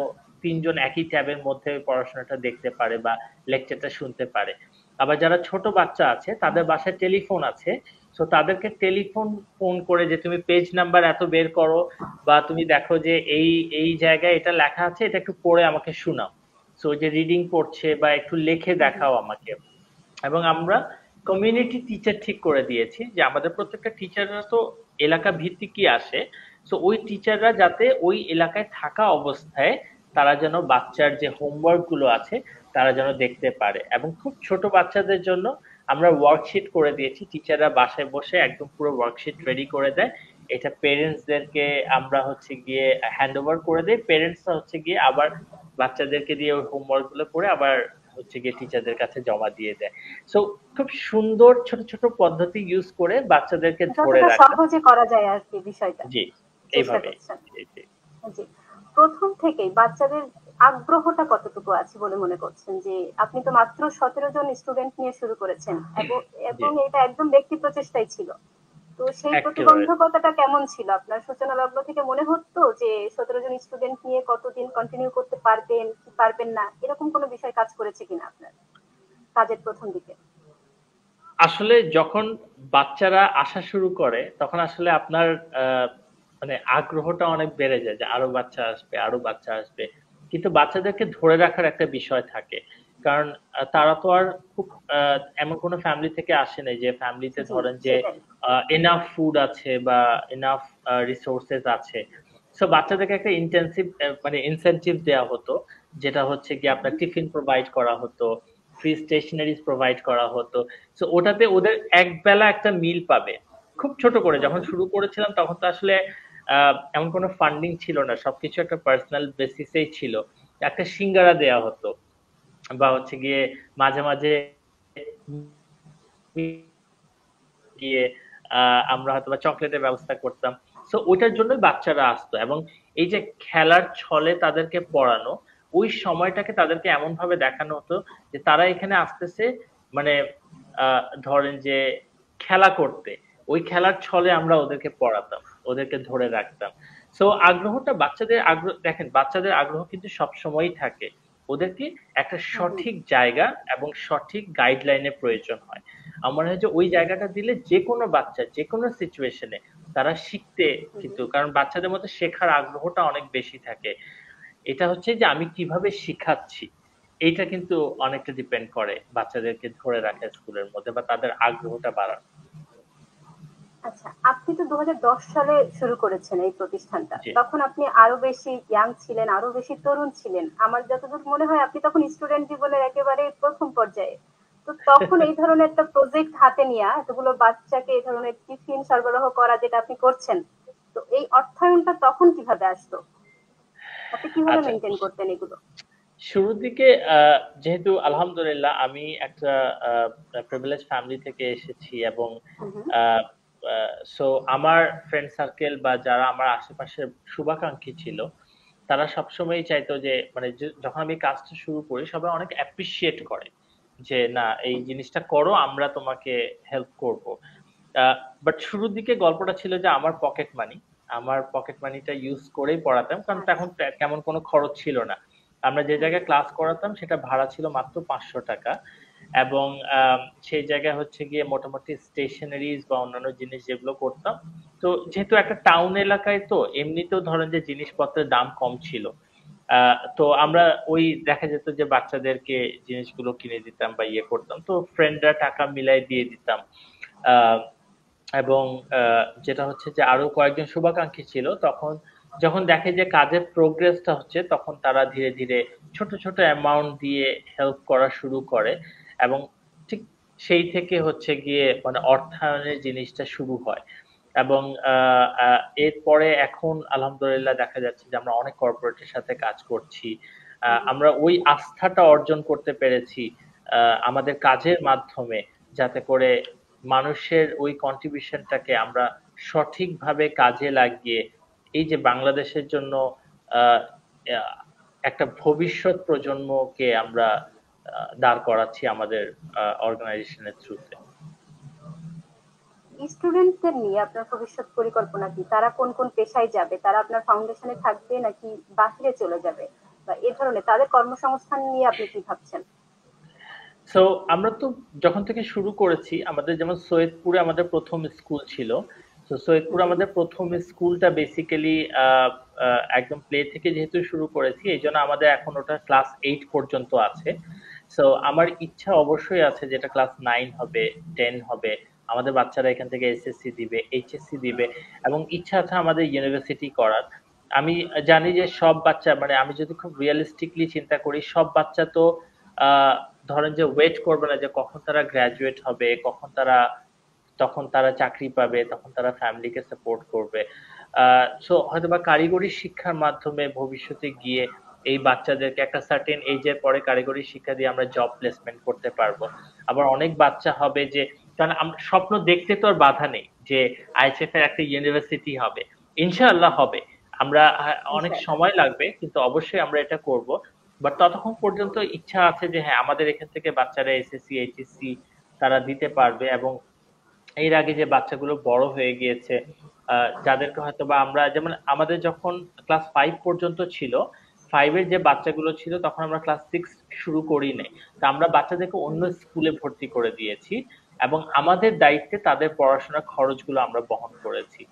৩ জন একই ট্যাবের মধ্যে পড়াশোনাটা দেখতে পারে বা লেকচারটা শুনতে পারে। আবার যারা ছোট বাচ্চা আছে তাদের বাসায় টেলিফোন আছে। সো তাদেরকে ফোন করে যে তুমি পেজ নাম্বার এত বের করো বা তুমি দেখো যে এই জায়গায় এটা লেখা আছে এটা একটু পড়ে আমাকে শোনাও। সো যে রিডিং পড়ছে বা একটু লিখে হুম, হুম। দেখাও আমাকে। এবং আমরা কমিউনিটি টিচার ঠিক করে দিয়েছি যে আমাদের প্রত্যেকটা টিচাররা তো এলাকা ভিত্তিকই আসে। সো ওই টিচাররা যাতে ওই এলাকায় থাকা অবস্থায় তারা যেন বাচ্চার যে হোমওয়ার্ক গুলো আছে তারা যেন দেখতে পারে এবং খুব ছোট বাচ্চাদের জন্য আমরা ওয়ার্কশিট করে দিয়েছি, টিচাররা বাসায় বসে একদম পুরো ওয়ার্কশিট রেডি করে দেয়। এটা পেরেন্টসদেরকে আমরা হচ্ছে গিয়ে হ্যান্ড ওভার করে দেই, পেরেন্টসরা হচ্ছে গিয়ে আবার বাচ্চাদেরকে দিয়ে ওই হোমওয়ার্ক গুলো করে আবার হচ্ছে গিয়ে টিচারদের কাছে জমা দিয়ে দেয়। সো খুব সুন্দর ছোট ছোট পদ্ধতি ইউজ করে বাচ্চাদেরকে ধরে যতটা রাখা। সহজে করা যায় আরকি বিষয়টা। জি, চেষ্টা এইভাবেই। করছেন। জি, জি, জি। ১ম থেকেই বাচ্চাদের আগ্রহটা কতটুকু আছে বলে মনে করছেন? যে আপনি তো মাত্র ১৭ জন স্টুডেন্ট নিয়ে শুরু করেছেন জি, এবং এটা একদম ব্যক্তি প্রচেষ্টাই ছিল। তো সেই এক্কেবারে। প্রতিবন্ধকতাটা কেমন ছিল? আপনার সূচনা লগ্ন থেকে মনে হতো যে ১৭ জন স্টুডেন্ট নিয়ে কতদিন কন্টিনিউ করতে পারবেন কি পারবেন না? এরকম কোনো বিষয় কাজ করেছে কিনা আপনার কাজের ১ম দিকে? আসলে যখন বাচ্চারা আসা শুরু করে তখন আসলে আপনার মানে আগ্রহটা অনেক বেড়ে যায় যে আরো বাচ্চা আসবে, আরো বাচ্চা আসবে। কিন্তু বাচ্চাদেরকে ধরে রাখার একটা বিষয় থাকে। কারণ তারা তো আর খুব এমন কোনো ফ্যামিলি থেকে আসে নাই যে ফ্যামিলিতে জি, ধরেন যে সেটাই। এনাফ ফুড আছে বা এনাফ রিসোর্সেস আছে। সো বাচ্চাদেরকে একটা মানে ইনসেনটিভ দেয়া হতো। যেটা হচ্ছে গিয়ে আপনার টিফিন প্রোভাইড করা হতো, ফ্রি স্টেশনারিজ প্রোভাইড করা হতো। সো ওটাতে ওদের একবেলা একটা মিল পাবে। খুব ছোট করে হুম, যখন হুম। শুরু করেছিলাম তখন তো আসলে এমন কোনো ফান্ডিং ছিল না। সবকিছু একটা পার্সোনাল বেসিসেই ছিল। একটা সিঙ্গারা দেয়া হতো বা হচ্ছে গিয়ে মাঝে মাঝে গিয়ে আমরা হয়তোবা চকলেটের ব্যবস্থা করতাম। সো ওইটার জন্যই বাচ্চারা আসতো এবং এই যে খেলার ছলে তাদেরকে পড়ানো, ওই সময়টাকে তাদেরকে এমনভাবে দেখানো হতো যে তারা এখানে আসতেছে মানে আ ধরেন যে খেলা করতে। ওই খেলার ছলে আমরা ওদেরকে পড়াতাম, ওদেরকে ধরে রাখতাম। সো আগ্রহটা বাচ্চাদের দেখেন বাচ্চাদের আগ্রহ কিন্তু সবসময়ই থাকে। ওদেরকে একটা হুম, হুম। সঠিক জায়গা এবং সঠিক গাইডলাইন এর প্রয়োজন হয়। আমার মনে হয় যে ওই জায়গাটা দিলে যেকোনো বাচ্চা যেকোনো সিচুয়েশন এ তারা শিখতে হুম, কিন্তু হুম। কারণ বাচ্চাদের মধ্যে শেখার আগ্রহটা অনেক বেশি থাকে। এটা হচ্ছে যে আমি কিভাবে শিখাচ্ছি এইটা কিন্তু অনেকটা ডিপেন্ড করে বাচ্চাদেরকে ধরে রাখা স্কুলের মধ্যে বা তাদের আগ্রহটা বাড়ানো। আচ্ছা, আপনি তো ২০১০ সালে শুরু করেছেন এই প্রতিষ্ঠানটা। জি। তখন আপনি আরো বেশি ইয়াং ছিলেন, আরো বেশি তরুণ ছিলেন। আমার যতদূর মনে হয় আপনি তখন স্টুডেন্ট জীবনের একেবারে ১ম পর্যায়ে। তো তখন এই ধরনের একটা প্রজেক্ট হাতে নিয়া এতগুলো বাচ্চাকে এই ধরনের টিফিন সরবরাহ করা যেটা আপনি করছেন। তো এই অর্থায়নটা তখন কিভাবে আসতো? আপনি কিভাবে আচ্ছা। মেইনটেইন করতেন এগুলো? শুরুর দিকে যেহেতু আলহামদুলিল্লাহ আমি একটা প্রিভিলেজ ফ্যামিলি থেকে এসেছি এবং হুম, হুম। আহ, সো আমার ফ্রেন্ড সার্কেল বা যারা আমার আশেপাশের শুভাকাঙ্ক্ষী ছিল তারা সবসময়ই চাইতো যে মানে যখন আমি কাজটা শুরু করি সবাই অনেক অ্যাপ্রিসিয়েট করে যে না এই জিনিসটা করো, আমরা তোমাকে হেল্প করব। বাট শুরুর দিকে গল্পটা ছিল যে আমার পকেট মানিটা ইউজ করেই পড়াতাম, কারণ তখন আচ্ছা। তেমন কোনো খরচ ছিল না। আমরা যে হুম। জায়গায় ক্লাস করাতাম সেটা ভাড়া ছিল মাত্র 500 টাকা। এবং সেই জায়গায় হচ্ছে গিয়ে মোটামুটি স্টেশনারিজ বা অন্যান্য জিনিস যেগুলো করতাম। তো যেহেতু একটা টাউন এলাকায়, তো এমনিতেও ধরেন যে জিনিসপত্রের দাম কম ছিল। তো আমরা ওই দেখা যেত যে বাচ্চাদেরকে জিনিসগুলো কিনে দিতাম বা ইয়ে করতাম, তো ফ্রেন্ডরা টাকা মিলাই দিয়ে দিতাম। আহ এবং যেটা হচ্ছে যে আরো কয়েকজন শুভাকাঙ্ক্ষী ছিল, তখন যখন দেখে যে কাজের প্রোগ্রেসটা হচ্ছে তখন তারা ধীরে ধীরে ছোট ছোট অ্যামাউন্ট দিয়ে হেল্প করা শুরু করে। এবং ঠিক সেই থেকে হচ্ছে গিয়ে মানে অর্থায়নের জিনিসটা শুরু হয়। এবং এরপরে এখন আলহামদুলিল্লাহ দেখা যাচ্ছে যে আমরা অনেক কর্পোরেটের সাথে কাজ করছি। আমরা ওই আস্থাটা অর্জন করতে পেরেছি আমাদের কাজের মাধ্যমে, যাতে করে মানুষের ওই কন্ট্রিবিউশনটাকে আমরা সঠিকভাবে কাজে লাগিয়ে এই যে বাংলাদেশের জন্য আহ, আহ, একটা ভবিষ্যৎ প্রজন্মকে আমরা দাঁড় করাচ্ছি আমাদের অর্গানাইজেশনের থ্রুতে। স্টুডেন্টদের নিয়ে আপনার ভবিষ্যৎ পরিকল্পনা কি? তারা কোন কোন পেশায় যাবে? তারা আপনার ফাউন্ডেশনে থাকবে নাকি বাহিরে চলে যাবে? বা এ ধরনের তাদের কর্মসংস্থান নিয়ে আপনি কি ভাবছেন? সো আমরা তো যখন থেকে শুরু করেছি, আমাদের যেমন সৈয়দপুরে আমাদের প্রথম স্কুল ছিল। তো সৈয়দপুরে জি। আমাদের প্রথম স্কুলটা বেসিক্যালি একদম প্লে থেকে যেহেতু শুরু করেছি, এই জন্য আমাদের এখন ওটা ক্লাস 8 পর্যন্ত আছে। সো আমার ইচ্ছা অবশ্যই আছে যেটা ক্লাস 9 হবে, 10 হবে। আমাদের বাচ্চারা এখান থেকে এসএসসি দিবে, এইচএসসি দিবে, এবং ইচ্ছা আছে আমাদের ইউনিভার্সিটি করার। আমি জানি যে সব বাচ্চা, মানে আমি যদি খুব রিয়েলিস্টিকলি চিন্তা করি, সব বাচ্চা তো আহ ধরেন যে ওয়েট করবে না যে কখন তারা গ্রাজুয়েট হবে, তখন তারা চাকরি পাবে, তখন তারা ফ্যামিলিকে সাপোর্ট করবে। সো হয়তোবা কারিগরি শিক্ষার মাধ্যমে ভবিষ্যতে গিয়ে এই বাচ্চাদেরকে একটা সার্টেন এজের পরে কারিগরি শিক্ষা দিয়ে আমরা জব প্লেসমেন্ট করতে পারবো। আবার অনেক বাচ্চা হবে যে, কারণ স্বপ্ন দেখতে তো আর বাধা নেই যে আইএচএফ এর একটা ইউনিভার্সিটি হবে। ইনশাআল্লাহ হবে। আমরা অনেক ইনশাআল্লাহ। সময় লাগবে কিন্তু অবশ্যই আমরা এটা করব। বাট ততক্ষণ পর্যন্ত ইচ্ছা আছে যে হ্যাঁ, আমাদের এখান থেকে বাচ্চারা এসএসসি এইচএসসি তারা দিতে পারবে। এবং এর আগে যে বাচ্চাগুলো বড় হয়ে গিয়েছে, যাদেরকে হয়তো বা আমরা, যেমন আমাদের যখন ক্লাস 5 পর্যন্ত ছিল, ফাইভের যে বাচ্চাগুলো ছিল তখন আমরা ক্লাস 6 শুরু করি নাই। তা আমরা বাচ্চাদেরকে অন্য স্কুলে ভর্তি করে দিয়েছি, এবং আমাদের দায়িত্বে তাদের পড়াশোনার খরচগুলো আমরা বহন করেছি।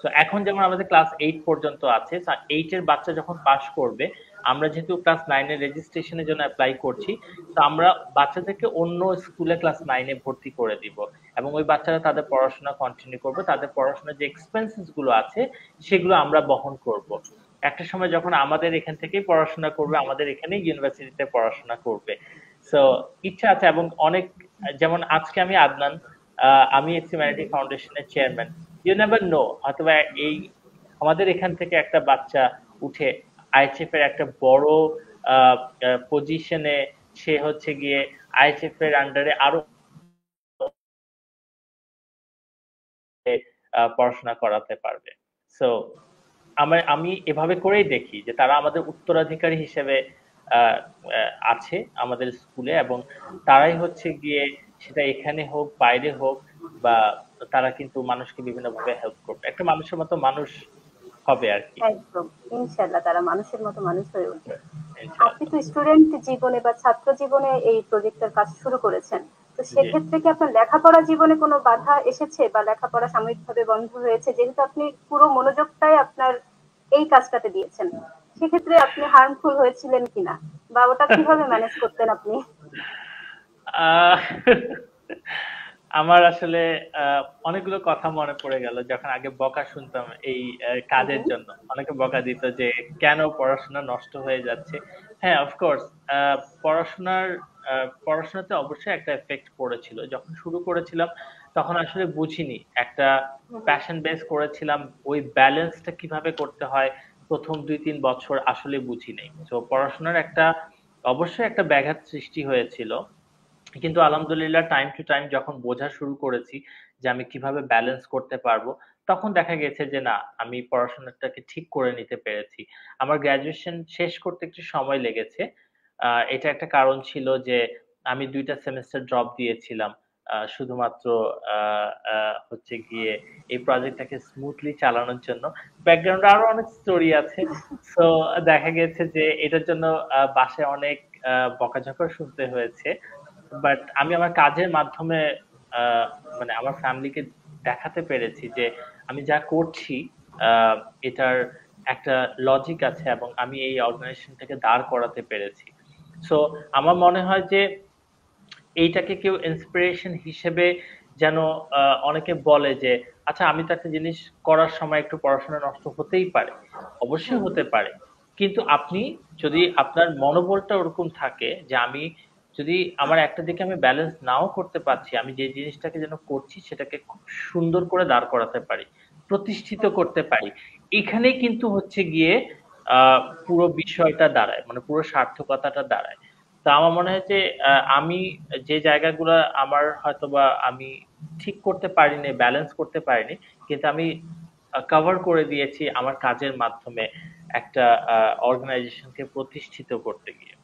তো এখন যেমন আমাদের ক্লাস 8 পর্যন্ত আছে, 8 এর বাচ্চা যখন পাশ করবে, আমরা যেহেতু ক্লাস 9 এর রেজিস্ট্রেশনের জন্য অ্যাপ্লাই করছি, তো আমরা বাচ্চাদেরকে অন্য স্কুলে ক্লাস 9-এ ভর্তি করে দিব। এবং ওই বাচ্চারা তাদের পড়াশোনা কন্টিনিউ করবে, তাদের পড়াশোনার যে এক্সপেন্সেস গুলো আছে সেগুলো আমরা বহন করব। একটা সময় যখন আমাদের এখান থেকেই পড়াশোনা করবে, আমাদের এখানেই ইউনিভার্সিটিতে পড়াশোনা করবে। সো ইচ্ছা আছে। এবং অনেক, যেমন আজকে আমি আদনান, আমি এক্স হিউম্যানিটি ফাউন্ডেশনের চেয়ারম্যান। ইউ নেভার নো, অথবা এই আমাদের এখান থেকে একটা বাচ্চা উঠে আইএচএফ এর একটা বড় পজিশনে, সে হচ্ছে গিয়ে আইএচএফ এর আন্ডারে আরো পড়াশোনা করাতে পারবে। সো আমি এভাবে করেই দেখি যে তারা আমাদের উত্তরাধিকারী হিসেবে আহ, আছে আমাদের স্কুলে। এবং তারাই হচ্ছে গিয়ে, সেটা এখানে হোক বাইরে হোক, বা তারা কিন্তু মানুষকে বিভিন্ন ভাবে হেল্প করবে, একটা মানুষের মতো মানুষ হবে আর কি। একদম। ইনশাআল্লাহ তারা মানুষের মতো মানুষ হয়ে উঠবে। আপনি ইনশাআল্লাহ। তো স্টুডেন্ট জীবনে বা ছাত্র জীবনে এই প্রজেক্টের কাজ শুরু করেছেন। তো জি। সেক্ষেত্রে কি আপনার লেখাপড়া জীবনে কোনো বাধা এসেছে বা লেখাপড়া সাময়িকভাবে বন্ধ হয়েছে? যেহেতু আপনি পুরো মনোযোগটাই আপনার এই কাজটাতে দিয়েছেন। সেক্ষেত্রে আপনি হার্মফুল হয়েছিলেন কিনা? বা ওটা কিভাবে ম্যানেজ করতেন আপনি? আহ আমার আসলে অনেকগুলো কথা মনে পড়ে গেল যখন আগে বকা শুনতাম এই হুম, কাজের হুম। জন্য। অনেকে বকা দিত যে কেন পড়াশোনা নষ্ট হয়ে যাচ্ছে। হ্যাঁ, অফকোর্স পড়াশোনার পড়াশোনাতে অবশ্যই একটা এফেক্ট পড়েছিল। যখন শুরু করেছিলাম তখন আসলে বুঝিনি, একটা হুম, হুম। প্যাশন বেস করেছিলাম, ওই ব্যালেন্সটা কিভাবে করতে হয় প্রথম 2-3 বছর আসলে বুঝি নাই। তো পড়াশোনার একটা অবশ্যই একটা ব্যাঘাত সৃষ্টি হয়েছিল। কিন্তু আলহামদুলিল্লাহ টাইম টু টাইম যখন বোঝা শুরু করেছি যে আমি কিভাবে ব্যালেন্স করতে পারবো, তখন দেখা গেছে যে না, আমি পড়াশোনাটাকে ঠিক করে নিতে পেরেছি। আমার গ্র্যাজুয়েশন শেষ করতে একটু সময় লেগেছে। এটা একটা কারণ ছিল যে আমি ২ টা সেমেস্টার ড্রপ দিয়েছিলাম। শুধুমাত্র আ আ হচ্ছে গিয়ে এই প্রজেক্টটাকে স্মুথলি চালানোর জন্য। ব্যাকগ্রাউন্ডে আরো অনেক স্টোরি আছে। সো দেখা গেছে যে এটার জন্য বাসায় অনেক বকাঝকাও শুনতে হয়েছে। বাট আমি আমার কাজের মাধ্যমে আ মানে আমার ফ্যামিলিকে দেখাতে পেরেছি যে আমি যা করছি আ এটার একটা লজিক আছে এবং আমি এই অর্গানাইজেশনটাকে দাঁড় করাতে পেরেছি। সো আমার মনে হয় যে এইটাকে কেউ ইন্সপিরেশন হিসেবে যেন অনেকে বলে যে আচ্ছা, আমি তো একটা জিনিস করার সময় একটু পড়াশোনা নষ্ট হতেই পারে। অবশ্যই হুম, হতে পারে। কিন্তু আপনি যদি আপনার মনোবলটা ওরকম থাকে যে আমি যদি আমার একটা দিকে আমি ব্যালেন্স নাও করতে পারছি, আমি যে জিনিসটাকে যেন করছি সেটাকে খুব সুন্দর করে দাঁড় করাতে পারি, প্রতিষ্ঠিত হুম, করতে পারি। এখানেই কিন্তু হচ্ছে গিয়ে পুরো বিষয়টা দাঁড়ায়। মানে পুরো সার্থকতাটা দাঁড়ায়। তো আমার মনে হয় যে আমি যে জায়গাগুলা আমার হয়তোবা আমি ঠিক করতে পারিনি, ব্যালেন্স করতে পারিনি, কিন্তু আমি কভার করে দিয়েছি আমার কাজের মাধ্যমে একটা অর্গানাইজেশনকে প্রতিষ্ঠিত করতে গিয়ে।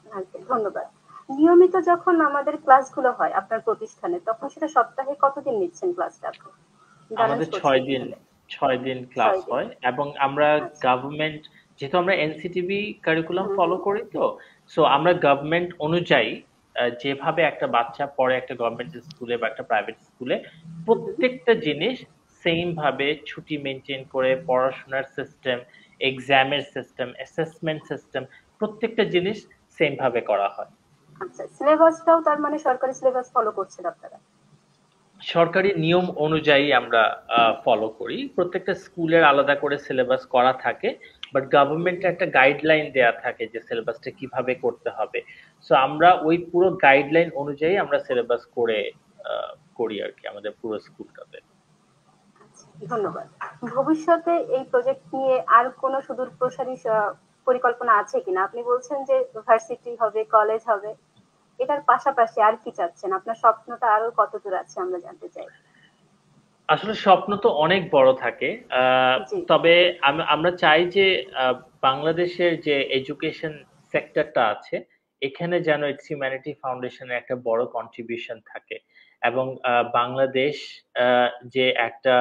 আচ্ছা, ধন্যবাদ। নিয়মিত যখন আমাদের ক্লাসগুলো হয় আপনার প্রতিষ্ঠানে, তখন সেটা সপ্তাহে কতদিন নিচ্ছেন ক্লাসটা আপনি? ব্যালেন্স আমাদের করছেন ৬ দিন, কিভাবে? ৬ দিন ক্লাস ৬ দিন। হয় এবং আমরা আচ্ছা। গভর্নমেন্ট, যেহেতু আমরা এনসিটিবি কারিকুলাম হুম, ফলো হুম। করি তো, সো আমরা গভর্নমেন্ট অনুযায়ী যেভাবে একটা বাচ্চা পড়ে একটা গভর্নমেন্ট স্কুলে বা একটা প্রাইভেট স্কুলে, হুম, হুম। প্রত্যেকটা জিনিস সেম ভাবে ছুটি মেইনটেইন করে পড়াশোনার সিস্টেম, এক্সামের সিস্টেম, অ্যাসেসমেন্ট সিস্টেম, প্রত্যেকটা জিনিস সেম ভাবে করা হয়। আচ্ছা, সিলেবাসটাও তার মানে সরকারি সিলেবাস ফলো করছেন আপনারা? সরকারি নিয়ম অনুযায়ী আমরা ফলো করি। প্রত্যেকটা স্কুলের আলাদা করে সিলেবাস করা থাকে। বাট গভর্নমেন্টের একটা গাইডলাইন দেয়া থাকে যে সিলেবাসটা কিভাবে করতে হবে। সো আমরা ওই পুরো গাইডলাইন অনুযায়ী আমরা সিলেবাস করে আ করি আরকি আমাদের পুরো স্কুলটাতে। ধন্যবাদ। ভবিষ্যতে এই প্রজেক্ট নিয়ে আর কোনো সুদূরপ্রসারী পরিকল্পনা আছে কিনা? আপনি বলছেন যে ভার্সিটি হবে, কলেজ হবে। এটার পাশাপাশি আর কি চাচ্ছেন? আপনার স্বপ্নটা আরো কতদূর আছে আমরা জানতে চাই। আসলে স্বপ্ন তো অনেক বড় থাকে। আ জি, তবে আমরা চাই যে আ বাংলাদেশের যে এডুকেশন সেক্টরটা আছে, এখানে যেন ইটস হিউম্যানিটি ফাউন্ডেশনের একটা বড় কন্ট্রিবিউশন থাকে। এবং বাংলাদেশ আ যে একটা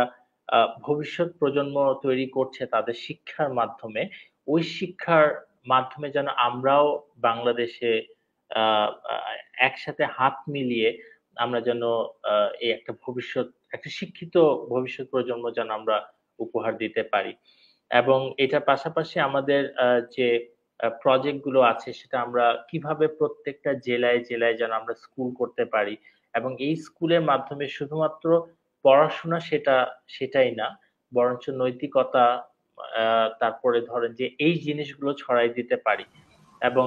আ ভবিষ্যৎ প্রজন্ম তৈরি করছে তাদের শিক্ষার মাধ্যমে, ওই শিক্ষার মাধ্যমে যেন আমরাও বাংলাদেশে আ আ একসাথে হাত মিলিয়ে আমরা যেন আ এই একটা ভবিষ্যৎ, একটা শিক্ষিত ভবিষ্যৎ প্রজন্ম যেন আমরা উপহার দিতে পারি। এবং এটার পাশাপাশি আমাদের যে প্রজেক্ট গুলো আছে সেটা আমরা কিভাবে প্রত্যেকটা জেলায়, জেলায় যেন আমরা স্কুল করতে পারি এবং এই স্কুলের মাধ্যমে শুধুমাত্র পড়াশোনা সেটাই না, বরঞ্চ নৈতিকতা, আ তারপরে ধরেন যে এই জিনিসগুলো ছড়াই দিতে পারি। এবং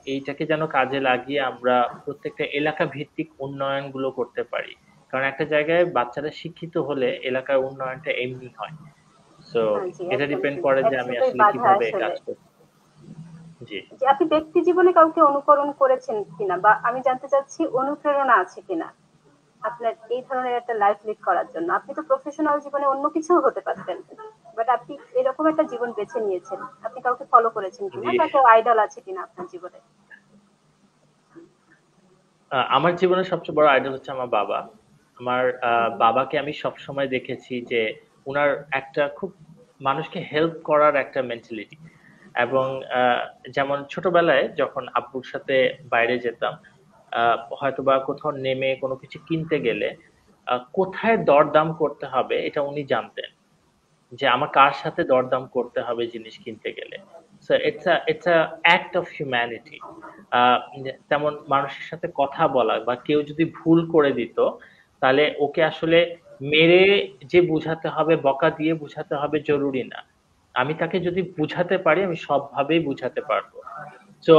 এইটাকে যেন কাজে লাগিয়ে আমরা প্রত্যেকটা এলাকা ভিত্তিক উন্নয়নগুলো করতে পারি। কারণ একটা জায়গায় বাচ্চারা শিক্ষিত হলে এলাকার উন্নয়নটা এমনি হয়। সো জি, এটা একদম ডিপেন্ড ঠিক। করে যে আমি একসাথেই আসলে বাধা কিভাবে আসলে। কাজ করছি। জি। যে আপনি ব্যক্তি জীবনে কাউকে অনুকরণ করেছেন কিনা? বা আমি জানতে চাচ্ছি অনুপ্রেরণা আছে কিনা? আপনার এই ধরনের একটা লাইফ লিড করার জন্য। আপনি তো প্রফেশনাল জীবনে অন্য কিছুও হতে পারতেন। বাট আপনি এরকম একটা জীবন বেছে নিয়েছেন। আপনি কাউকে ফলো করেছেন কিনা? জি। বা কেউ আইডল আছে কিনা আপনার জীবনে? আমার জীবনের সবচেয়ে বড় আইডল হচ্ছে আমার বাবা। আমার হুম, হুম। বাবাকে আমি সবসময় দেখেছি যে উনার একটা খুব মানুষকে হেল্প করার একটা মেন্টালিটি। এবং আ যেমন ছোটবেলায় যখন আব্বুর সাথে বাইরে যেতাম, আ হয়তোবা কোথাও নেমে কোনো কিছু কিনতে গেলে কোথায় দরদাম করতে হবে এটা উনি জানতেন। যে আমার কার সাথে দরদাম করতে হবে জিনিস কিনতে গেলে। So it's a act of humanity. আ তেমন মানুষের সাথে কথা বলা বা কেউ যদি ভুল করে দিত, তাহলে ওকে আসলে মেরে যে বুঝাতে হবে, বকা দিয়ে বুঝাতে হবে জরুরি না। আমি তাকে যদি বুঝাতে পারি, আমি সবভাবেই বুঝাতে পারবো। সো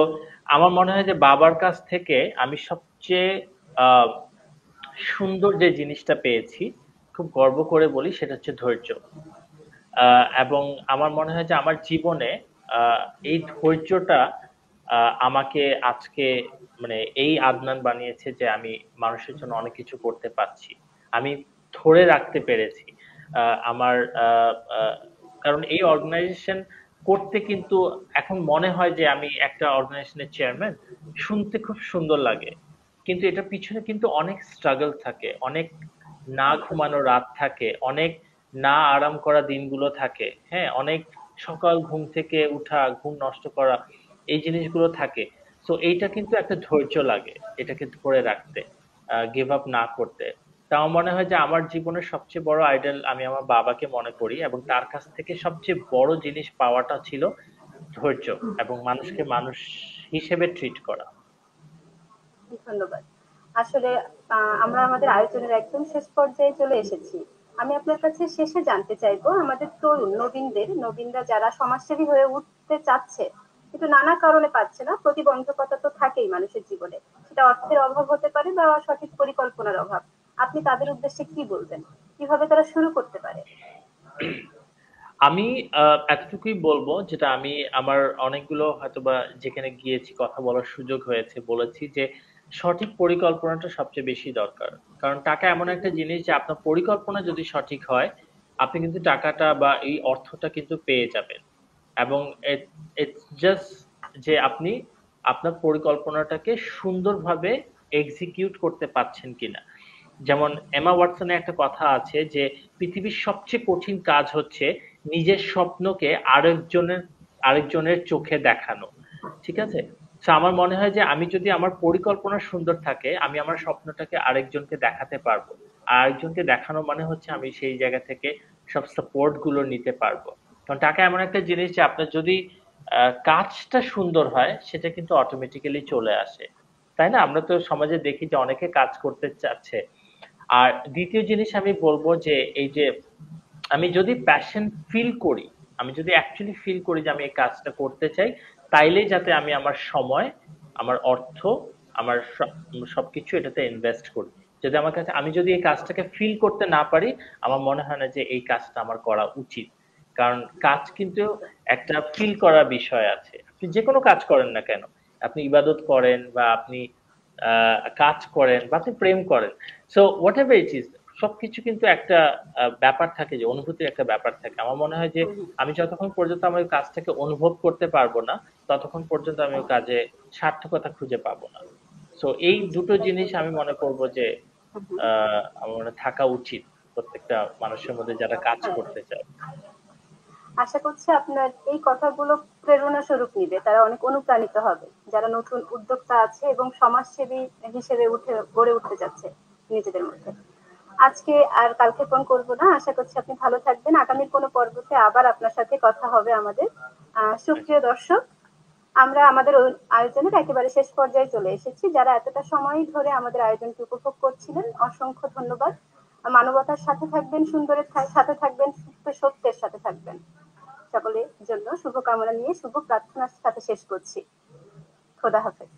আমার মনে হয় যে বাবার কাছ থেকে আমি সবচেয়ে আ সুন্দর যে জিনিসটা পেয়েছি, খুব গর্ব করে বলি সেটা হচ্ছে ধৈর্য। এবং আমার মনে হয় যে আমার জীবনে আ এই ধৈর্যটা আমাকে আজকে মানে এই আদনান বানিয়েছে যে আমি মানুষের জন্য অনেক কিছু করতে পারছি। আমি ধরে রাখতে পেরেছি। আমার কারণ এই অর্গানাইজেশন করতে কিন্তু এখন মনে হয় যে আমি একটা অর্গানাইজেশনের চেয়ারম্যান, শুনতে খুব সুন্দর লাগে, কিন্তু এটার পিছনে কিন্তু অনেক স্ট্রাগল থাকে, অনেক না একদম। ঘুমানো রাত থাকে, অনেক না আরাম করা দিনগুলো থাকে, হ্যাঁ, অনেক সকাল ঘুম থেকে উঠা, ঘুম নষ্ট করা, এই জিনিসগুলো থাকে। তো এইটা কিন্তু একটা ধৈর্য লাগে এটাকে ধরে রাখতে, গিভ আপ না করতে। তা আমার মনে হয় যে আমার জীবনের সবচেয়ে বড় আইডল আমি আমার বাবাকে মনে করি, এবং তার কাছ থেকে সবচেয়ে বড় জিনিস পাওয়াটা ছিল ধৈর্য, এবং মানুষকে মানুষ হিসেবে ট্রিট করা। ধন্যবাদ। আসলে আমরা আমাদের আয়োজনের একদম শেষ পর্যায়ে চলে এসেছি। আমি আপনার কাছে শেষে জানতে চাইবো আমাদের তরুণ নবীনরা যারা সমাজসেবী হয়ে উঠতে চাচ্ছে কিন্তু নানা কারণে পাচ্ছে না, প্রতিবন্ধকতা তো থাকেই মানুষের জীবনে, সেটা অর্থের অভাব হতে পারে বা সঠিক পরিকল্পনার অভাব। আপনি তাদের উদ্দেশ্যে কি বলবেন, কিভাবে তারা শুরু করতে পারে? আমি এতটুকুই বলবো, যেটা আমি আমার অনেকগুলো হয়তোবা যেখানে গিয়েছি কথা বলার সুযোগ হয়েছে বলেছি, যে সঠিক পরিকল্পনাটা সবচেয়ে বেশি দরকার। কারণ টাকা এমন একটা জিনিস যে আপনার পরিকল্পনা যদি সঠিক হয়, আপনি কিন্তু টাকাটা বা এই অর্থটা কিন্তু পেয়ে যাবেন। এবং ইটস জাস্ট যে আপনি আপনার পরিকল্পনাটাকে সুন্দরভাবে এক্সিকিউট করতে পারছেন কিনা। যেমন এমা ওয়াটসনের একটা কথা আছে যে পৃথিবীর সবচেয়ে কঠিন কাজ হচ্ছে নিজের স্বপ্নকে আরেকজনের চোখে দেখানো। ঠিক আছে? তো আমার মনে হয় যে আমি যদি আমার পরিকল্পনা সুন্দর থাকে, আমি আমার স্বপ্নটাকে আরেকজনকে দেখাতে পারবো। আর আরেকজনকে দেখানো মানে হচ্ছে আমি সেই জায়গা থেকে সব সাপোর্ট গুলো নিতে পারবো। কারণ টাকা এমন একটা জিনিস যে আপনার যদি কাজটা সুন্দর হয়, সেটা কিন্তু অটোমেটিক্যালি চলে আসে। তাই না? আমরা তো সমাজে দেখি যে অনেকে কাজ করতে চাচ্ছে। আর দ্বিতীয় জিনিস আমি বলবো যে এই যে আমি যদি প্যাশন ফিল করি, আমি যদি অ্যাকচুয়ালি ফিল করি যে আমি এই কাজটা করতে চাই, তাইলেই যাতে আমি আমার সময়, আমার অর্থ, আমার সবকিছু এটাতে ইনভেস্ট করি। যদি আমার কাছে, আমি যদি এই কাজটাকে ফিল করতে না পারি, আমার মনে হয় না যে এই কাজটা আমার করা উচিত। কারণ কাজ কিন্তু একটা ফিল করার বিষয় আছে। আপনি যে কোনো কাজ করেন না কেন, আপনি ইবাদত করেন বা আপনি কাজ করেন বা আপনি প্রেম করেন, so what ever it is, সবকিছু কিন্তু একটা ব্যাপার থাকে, যে অনুভূতির একটা ব্যাপার থাকে। আমার মনে হয় যে আমি যতক্ষণ পর্যন্ত আমার ওই কাজটাকে অনুভব করতে পারবো না, ততক্ষণ পর্যন্ত আমি ওই কাজে সার্থকতা খুঁজে পাবো না। সো এই দুটো জিনিস একদম। আমি মনে করবো যে আমার মনে হয় থাকা উচিত প্রত্যেকটা মানুষের মধ্যে যারা কাজ হ্যাঁ, করতে চায়। আশা করছি আপনার এই কথাগুলো প্রেরণা স্বরূপ নিবে, তারা অনেক অনুপ্রাণিত হবে যারা নতুন উদ্যোক্তা আছে এবং সমাজসেবী হিসেবে গড়ে উঠতে যাচ্ছে নিজেদের মধ্যে। আজকে আর কালকে ফোন করবো না, আশা করছি আপনি ভালো থাকবেন, আগামীর কোনো পর্বতে আবার আপনার সাথে কথা হবে আমাদের। আচ্ছা। সুপ্রিয় দর্শক, আমরা আমাদের আয়োজনের একেবারে শেষ পর্যায়ে চলে এসেছি। যারা এতটা সময় ধরে আমাদের আয়োজনকে উপভোগ করছিলেন, অসংখ্য ধন্যবাদ। মানবতার সাথে থাকবেন, সুন্দরের সাথে থাকবেন, সত্যের সাথে থাকবেন। সকলের জন্য শুভকামনা নিয়ে শুভ প্রার্থনার সাথে শেষ করছি। খোদা হাফেজ।